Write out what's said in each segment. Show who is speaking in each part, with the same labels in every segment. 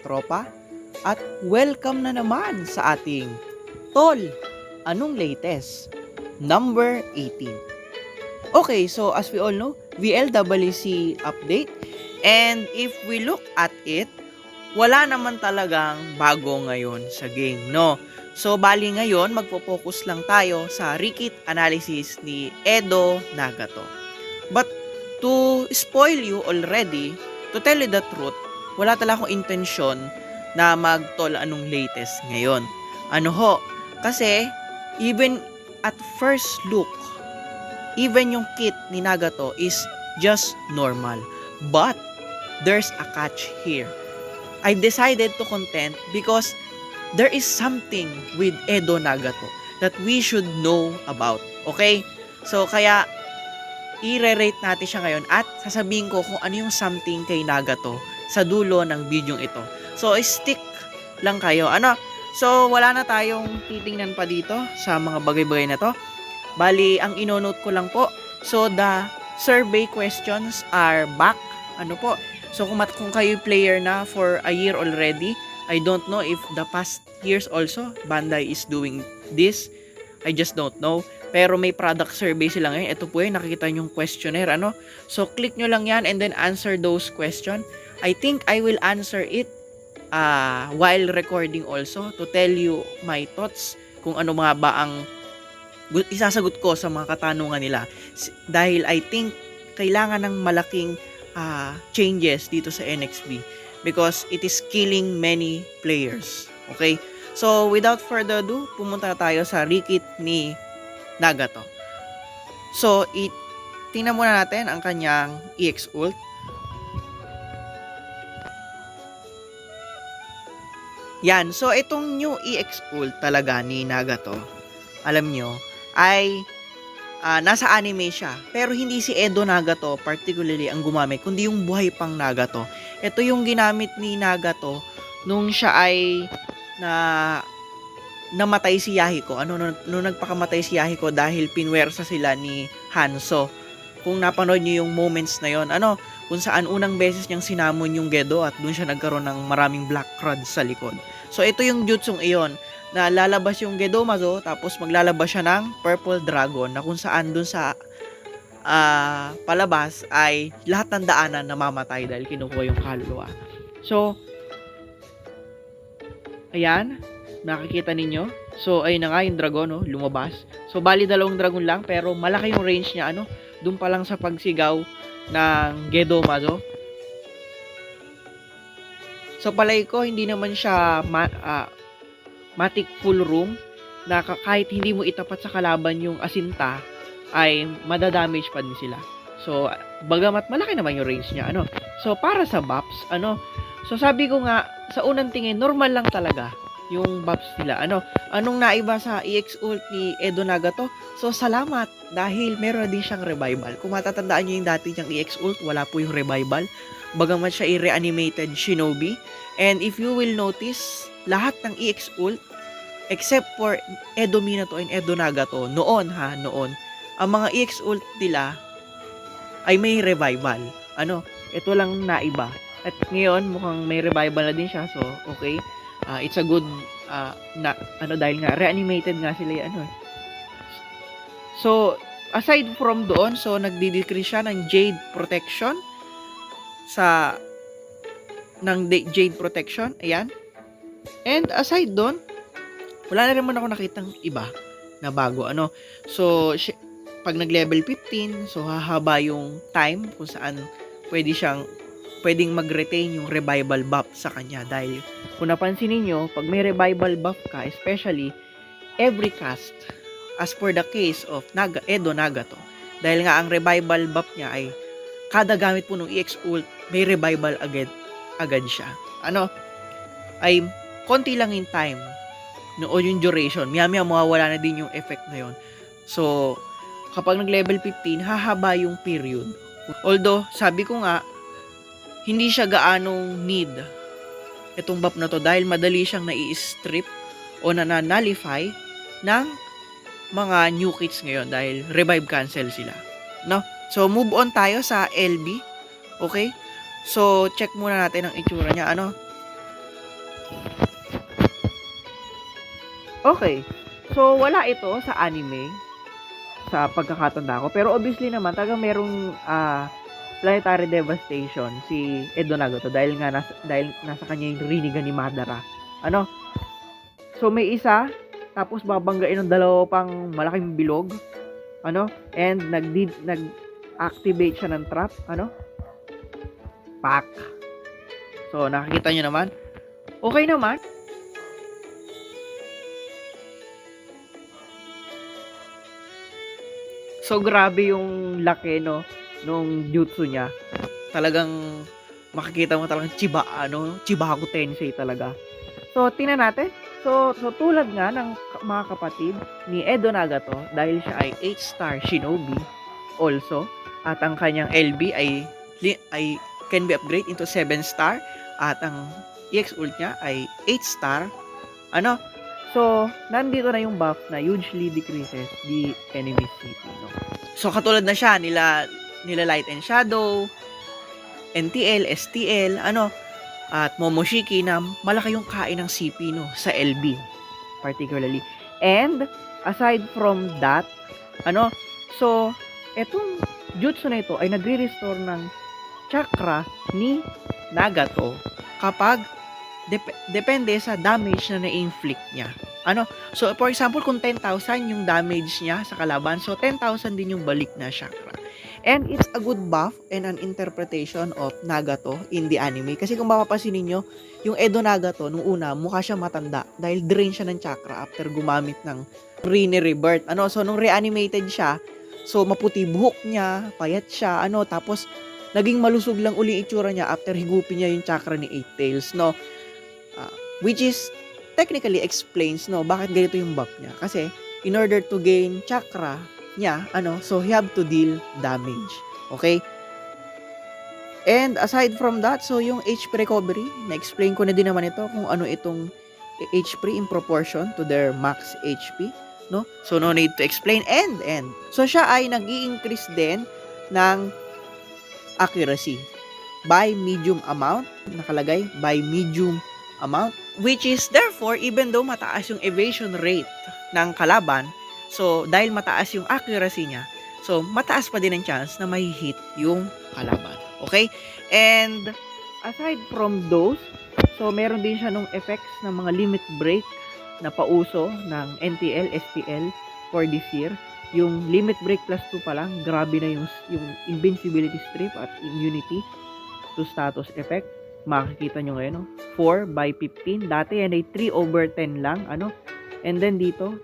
Speaker 1: tropa at welcome na naman sa ating Tol, anong latest? Number 18. Okay, so as we all know, VLWC update, and if we look at it, wala naman talagang bago ngayon sa game, no? So bali ngayon, magpo-focus lang tayo sa Rikit analysis ni Edo Nagato. But to spoil you already, to tell you the truth, wala talaga akong intensyon na mag-tol anong latest ngayon. Ano ho? Kasi even at first look, even yung kit ni Nagato is just normal. But there's a catch here. I decided to content because there is something with Edo Nagato that we should know about. Okay? So kaya i-rate natin siya ngayon at sasabihin ko kung ano yung something kay Nagato sa dulo ng video ito. So stick lang kayo. Ano? So wala na tayong titingnan pa dito sa mga bagay-bagay na to. Bali, ang inonote ko lang po. So the survey questions are back. Ano po? So kung kayo player na for a year already, I don't know if the past years also Bandai is doing this. I just don't know. Pero may product survey sila ngayon. Ito po yung nakikita yung questionnaire. Ano? So click nyo lang yan and then answer those questions. I think I will answer it while recording also to tell you my thoughts kung ano mga ba ang isasagot ko sa mga katanungan nila. Dahil I think kailangan ng malaking changes dito sa NXP because it is killing many players. Okay? So, without further ado, pumunta na tayo sa Rikit ni Nagato. So, tingnan muna natin ang kanyang EX ult. Yan. So, itong new EX ult talaga ni Nagato, alam nyo, ay nasa anime siya. Pero hindi si Edo Nagato particularly ang gumamit, kundi yung buhay pang Nagato. Ito yung ginamit ni Nagato nung siya ay namatay si Yahiko. Nung nagpakamatay si Yahiko dahil pinwersa sila ni Hanzo. Kung napanood niyo yung moments na yon, kung saan unang beses niyang sinamon yung Gedo at doon siya nagkaroon ng maraming black crud sa likod. So ito yung jutsong iyon na lalabas yung Gedomazo tapos maglalabas siya ng Purple Dragon na kung saan doon sa palabas ay lahat ng daanan namamatay dahil kinukuha yung kaluluwa. So ayan, nakikita ninyo. So ayun na nga yung dragon, lumabas. So bali dalawang dragon lang pero malaki yung range niya, doon pa lang sa pagsigaw ng Gedomazo. So palay ko hindi naman siya matic full room na kahit hindi mo itapat sa kalaban yung asinta ay madadamage pa din sila. So bagamat malaki naman yung range niya, So para sa buffs, so sabi ko nga sa unang tingin normal lang talaga yung buffs nila. Anong naiba sa EX ult ni Edo Nagato? So salamat dahil meron din siyang revival. Kung matatandaan niyo yung dati niyang EX ult, wala po yung revival. Bagamat siya i-reanimated shinobi. And if you will notice, lahat ng EX ult except for Edo Minato and Edo Nagato, noon, ang mga EX ult nila ay may revival. Ito lang naiba. At ngayon, mukhang may revival na din siya. So, okay. It's a good, dahil nga, reanimated nga sila yan, So, aside from doon, so, nagdi-decrease siya ng Jade Protection Jade Protection. Ayan. And aside doon, wala na rin man ako nakitang iba na bago. So, pag nag-level 15, so hahaba yung time kung saan pwedeng mag-retain yung revival buff sa kanya. Dahil kung napansin niyo, pag may revival buff ka, especially every cast, as for the case of Edo Nagato, dahil nga ang revival buff niya ay kada gamit po ng EX ult, may revival agad siya. Ay konti lang in time noon yung duration. Maya-maya mawawala na din yung effect na yon. So, kapag nag-level 15, hahaba yung period. Although, sabi ko nga, hindi siya gaanong need itong buff na to dahil madali siyang nai-strip o na-nullify ng mga new kits ngayon dahil revive cancel sila. So, move on tayo sa LB. Okay? So, check muna natin ang itsura niya. Okay. So, wala ito sa anime, sa pagkakatanda ko. Pero obviously naman, talagang merong planetary devastation si Edo Nagato dahil nasa kanya yung Rinnegan ni Madara. Ano? So, may isa, tapos babanggain ng dalawa pang malaking bilog. Ano? And nag-activate siya ng trap. Ano? Pak. So, nakikita nyo naman. Okay naman. So, grabe yung laki, no, nung jutsu niya. Talagang makikita mo talagang Chibaku Tensei talaga. So, tingnan natin. So tulad nga ng mga kapatid ni Edo Nagato, dahil siya ay 8-star shinobi also, at ang kanyang LB ay can be upgrade into 7-star, at ang EX ult niya ay 8-star. Ano? So, nandito na yung buff na hugely decreases the enemy CP, no? So, katulad na siya, nila Light and Shadow, NTL, STL, at Momoshiki, na malaki yung kain ng CP, no, sa LB, particularly. And, aside from that, so, etong jutsu na ito ay nagre-restore ng chakra ni Nagato kapag depende sa damage na na-inflict niya. So for example, kung 10,000 yung damage niya sa kalaban, so 10,000 din yung balik na chakra. And it's a good buff and an interpretation of Nagato in the anime. Kasi kung mapapansin niyo, yung Edo Nagato nung una, mukha siya matanda dahil drain siya ng chakra after gumamit ng Rinne Rebirth. So nung reanimated siya, so maputi buhok niya, payat siya, tapos naging malusog lang uli itsura niya after higupin niya yung chakra ni Eight Tails, no? Which is technically explains, no, bakit ganito yung buff niya. Kasi in order to gain chakra niya, so he have to deal damage. Okay? And aside from that, so yung HP recovery, na-explain ko na din naman ito kung ano itong HP in proportion to their max HP, no? So no need to explain. And so siya ay nag-i-increase din ng accuracy by medium amount, nakalagay by medium amount, which is therefore, even though mataas yung evasion rate ng kalaban, so dahil mataas yung accuracy niya, so mataas pa din ang chance na may hit yung kalaban. Okay? And aside from those, so meron din siya nung effects ng mga limit break na pauso ng NTL, STL for this year. Yung limit break plus 2 pa lang, grabe na yung invincibility strip at immunity to status effect. Makikita nyo ngayon, 4 by 15. Dati yan ay 3/10 lang, And then dito,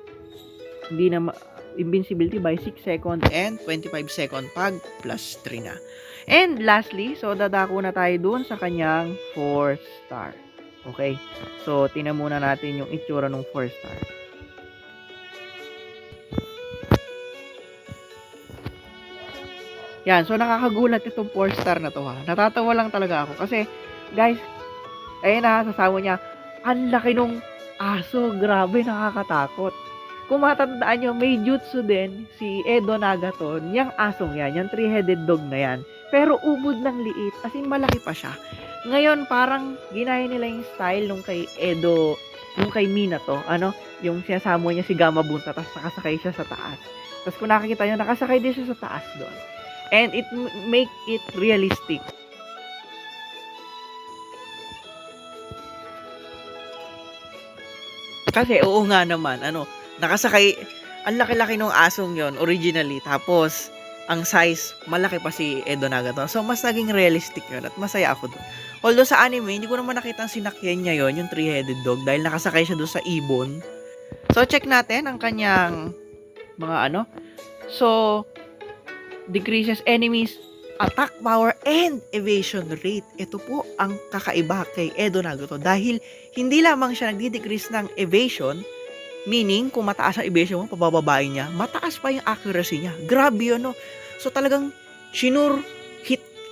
Speaker 1: hindi na invincibility by 6 seconds and 25 second pag plus 3 na. And lastly, so dadako na tayo dun sa kanyang 4-star. Okay? So, tingnan muna natin yung itsura ng 4-star. Yan, so nakakagulat itong 4-star na to, ha. Natatawa lang talaga ako kasi, guys, ayun na, sasawa niya, ang laki nung aso, grabe, nakakatakot. Kung matandaan nyo, may jutsu din si Edo Nagato, yung asong yan, yung 3-headed dog na yan, pero ubod ng liit, as in malaki pa siya. Ngayon, parang ginaya nila yung style nung kay Edo, nung kay Minato, yung sinasamo niya si Gamabunta, tapos nakasakay siya sa taas. Tapos kung nakikita nyo, nakasakay din siya sa taas doon. And it make it realistic. Kasi oo nga naman, nakasakay, ang laki-laki ng asong yon originally, tapos ang size, malaki pa si Edo Nagato. So, mas naging realistic yun at masaya ako doon. Although sa anime, hindi ko naman nakita ang sinakyan niya yon, yung 3-headed dog, dahil nakasakay siya doon sa ibon. So, check natin ang kanyang mga So, decreases enemies attack power and evasion rate. Ito po ang kakaiba kay Edo Nagato dahil hindi lamang siya nagdi-decrease ng evasion, meaning kung mataas ang evasion mo, pabababain niya, mataas pa yung accuracy niya. Grabe yun, no? So talagang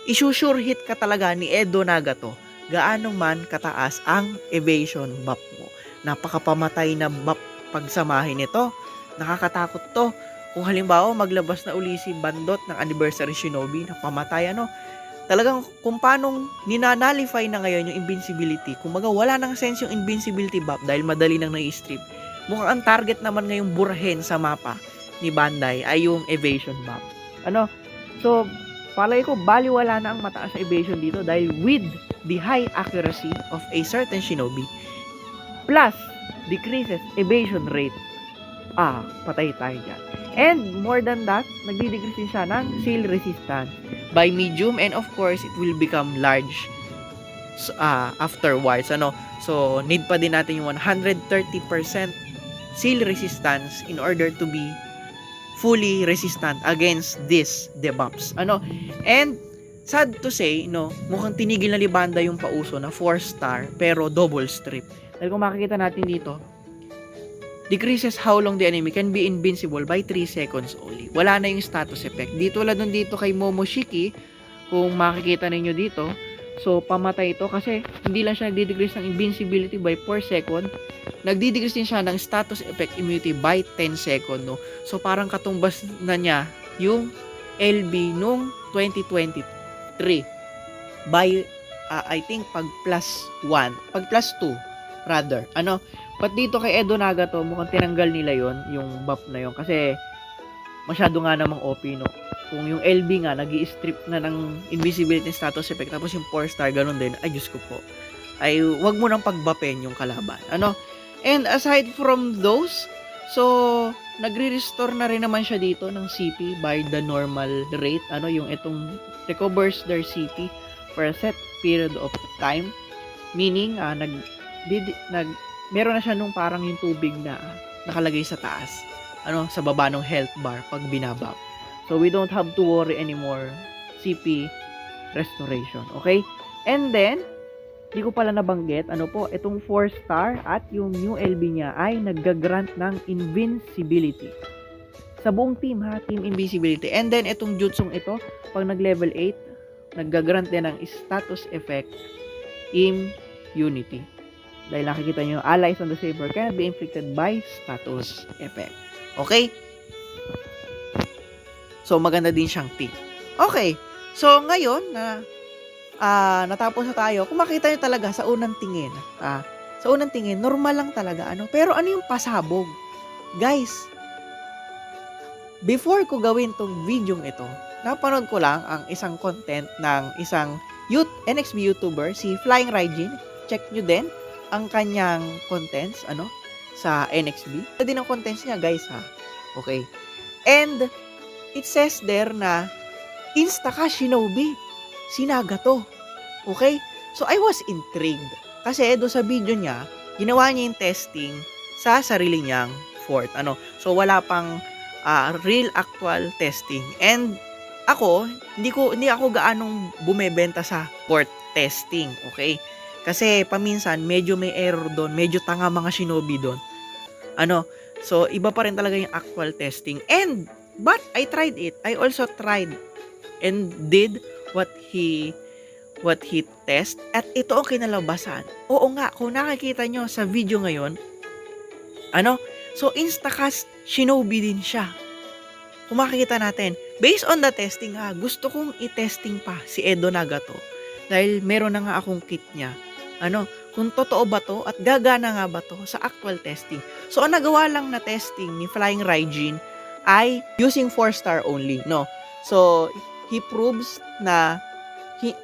Speaker 1: isusure hit ka talaga ni Edo Nagato gaano man kataas ang evasion buff mo. Napakapamatay na buff pagsamahin ito. Nakakatakot to. Kung halimbawa maglabas na uli si Bandot ng Anniversary Shinobi na pamatay, talagang kung paanong ninanalify na ngayon yung invincibility, kumbaga wala nang sense yung invincibility buff dahil madali nang nai-strip. mukhang ang target naman ngayong burahin sa mapa ni Bandai ay yung evasion buff. Ano? So, palay ko, baliwala na ang mataas na evasion dito dahil with the high accuracy of a certain shinobi plus decreases evasion rate, patay tayo dyan. And more than that, nagdi-decrease din siya ng seal resistance by medium, and of course, it will become large afterwards. So, need pa din natin yung 130% seal resistance in order to be fully resistant against these debuffs. And sad to say, mukhang tinigil na ni Bandai yung pauso na 4-star pero double strip. Dahil kung makikita natin dito, decreases how long the enemy can be invincible by 3 seconds only. Wala na yung status effect. Dito wala dun dito kay Momoshiki, kung makikita ninyo dito, so pamatay ito kasi hindi lang siya nagdi-decrease ng invincibility by 4 seconds, nagdi-decrease din siya ng status effect immunity by 10 seconds, no? So parang katumbas na niya yung LB nung 2023 by I think pag +2 rather. But dito kay Edo Nagato, mukhang tinanggal nila yon yung buff na yon kasi masyado nga namang OP, no? Kung yung LB nga, nag-i-strip na ng invisibility status effect, tapos yung 4-star, ganun din, ay Diyos ko po, ay wag mo nang pagbapin yung kalaban. And aside from those, so, nagre-restore na rin naman siya dito ng CP by the normal rate. Yung itong recovers their CP for a set period of time. Meaning, meron na siya nung parang yung tubig na nakalagay sa taas. Sa baba ng health bar pag binabab. So, we don't have to worry anymore CP restoration. Okay? And then, di ko pala nabanggit, itong 4-star at yung new LB niya ay nagga-grant ng invincibility. Sa buong team, team invincibility. And then, itong jutsong ito, pag nag-level 8, nagga-grant din ng status effect immunity. Dahil nakikita nyo, allies on the saber cannot be inflicted by status effect. Okay? So, maganda din siyang team. Okay. So, ngayon na natapos na tayo, kung makita nyo talaga sa unang tingin, normal lang talaga. Pero ano yung pasabog? Guys, before ko gawin tong video ito, napanood ko lang ang isang content ng isang NXB YouTuber, si Flying Raijin. Check nyo din ang kanyang contents, sa NXB. Ito din ang contents niya, guys, Okay. And, it says there na Instaka Shinobi si Nagato. Okay? So, I was intrigued. Kasi doon sa video niya, ginawa niya yung testing sa sarili niyang fort. So, wala pang real actual testing. And ako, hindi ako gaanong bumebenta sa fort testing. Okay? Kasi paminsan, medyo may error doon. Medyo tanga mga shinobi doon. So, iba pa rin talaga yung actual testing. But I tried it. I also tried and did what he test, at ito ang kinalabasan. Oo nga, kung nakikita nyo sa video ngayon, so Instacast Shinobi din siya. Kung makikita natin, based on the testing gusto kong i-testing pa si Edo Nagato dahil meron na nga akong kit niya. Kung totoo ba to at gagana nga ba to sa actual testing. So, ang nagawa lang na testing ni Flying Raijin ay using 4-star only, no? So, he proves na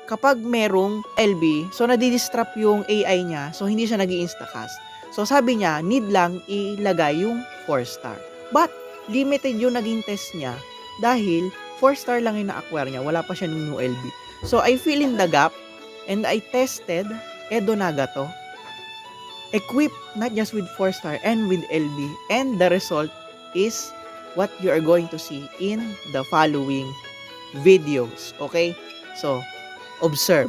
Speaker 1: kapag merong LB, so nadidistrap yung AI niya, so hindi siya nag-i-instacast. So, sabi niya, need lang ilagay yung 4-star. But, limited yung naging test niya dahil 4-star lang yung na-acquire niya, wala pa siya ng new LB. So, I fill in the gap and I tested Edo Nagato equipped not just with 4-star and with LB, and the result is what you are going to see in the following videos. Okay? So, observe.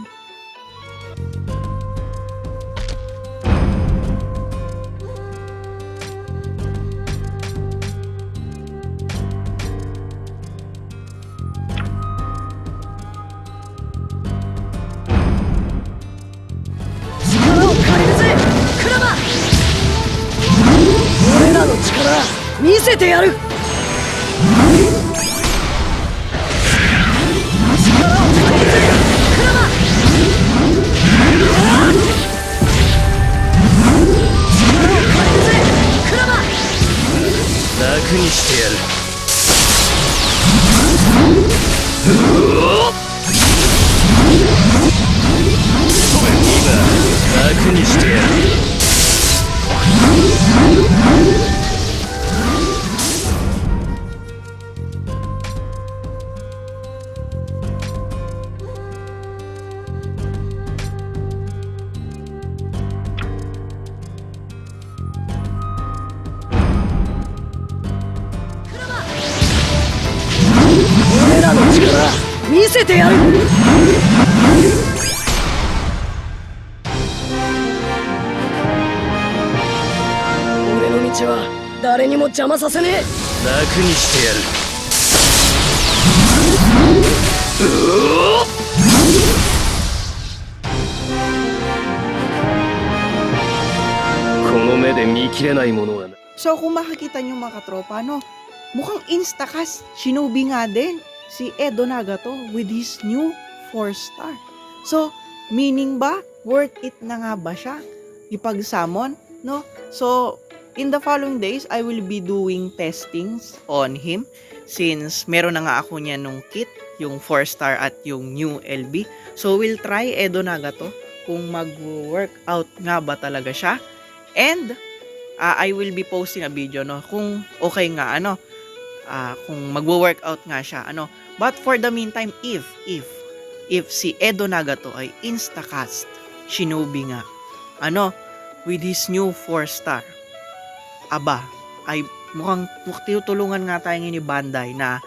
Speaker 2: 力見せてやる。力を借りるぜクラマ。にしてやる。今楽にしてやる。俺らの力見せてやる。俺の道は誰にも邪魔させねえ。楽にしてやる。この目で見切れないものはな。
Speaker 1: So kung makikita nyo mga katropa, no, mukhang instacast shinobi nga din si Edo Nagato with his new 4-star. So, meaning ba, worth it na nga ba siya ipag-summon, no? So, in the following days, I will be doing testings on him since meron na nga ako niya nung kit, yung 4-star at yung new LB. So, we'll try Edo Nagato kung mag-workout nga ba talaga siya. And, I will be posting a video, no, kung okay nga, ano, kung magwo-workout nga siya, ano. But for the meantime, if si Edo Nagato ay instacast shinobi nga, ano, with his new 4-star, aba, ay mukhang tutulungan nga tayo ni Bandai na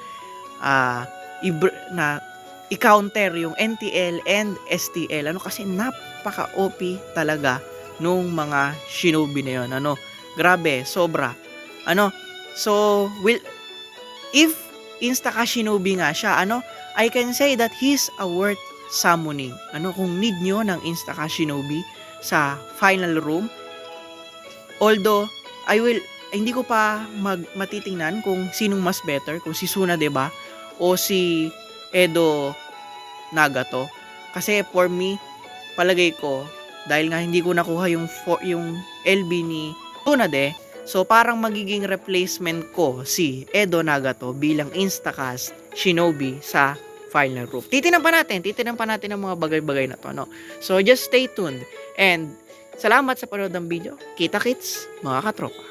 Speaker 1: i-counter yung NTL and STL, ano, kasi napaka-OP talaga nung mga shinobi na yun, ano. Grabe, sobra. Ano? So, if instaka shinobi nga siya, ano, I can say that he's a worth summoning. Ano, kung need nyo ng instaka shinobi sa final room, although, hindi ko pa matitingnan kung sinong mas better, kung si Tsunade ba, o si Edo Nagato. Kasi for me, palagay ko, dahil nga hindi ko nakuha yung LB ni Tsunade, so parang magiging replacement ko si Edo Nagato bilang instacast shinobi sa final room. Titinan pa natin ang mga bagay-bagay na to, no? So just stay tuned and salamat sa panood ng video. Kita-kits mga katropa.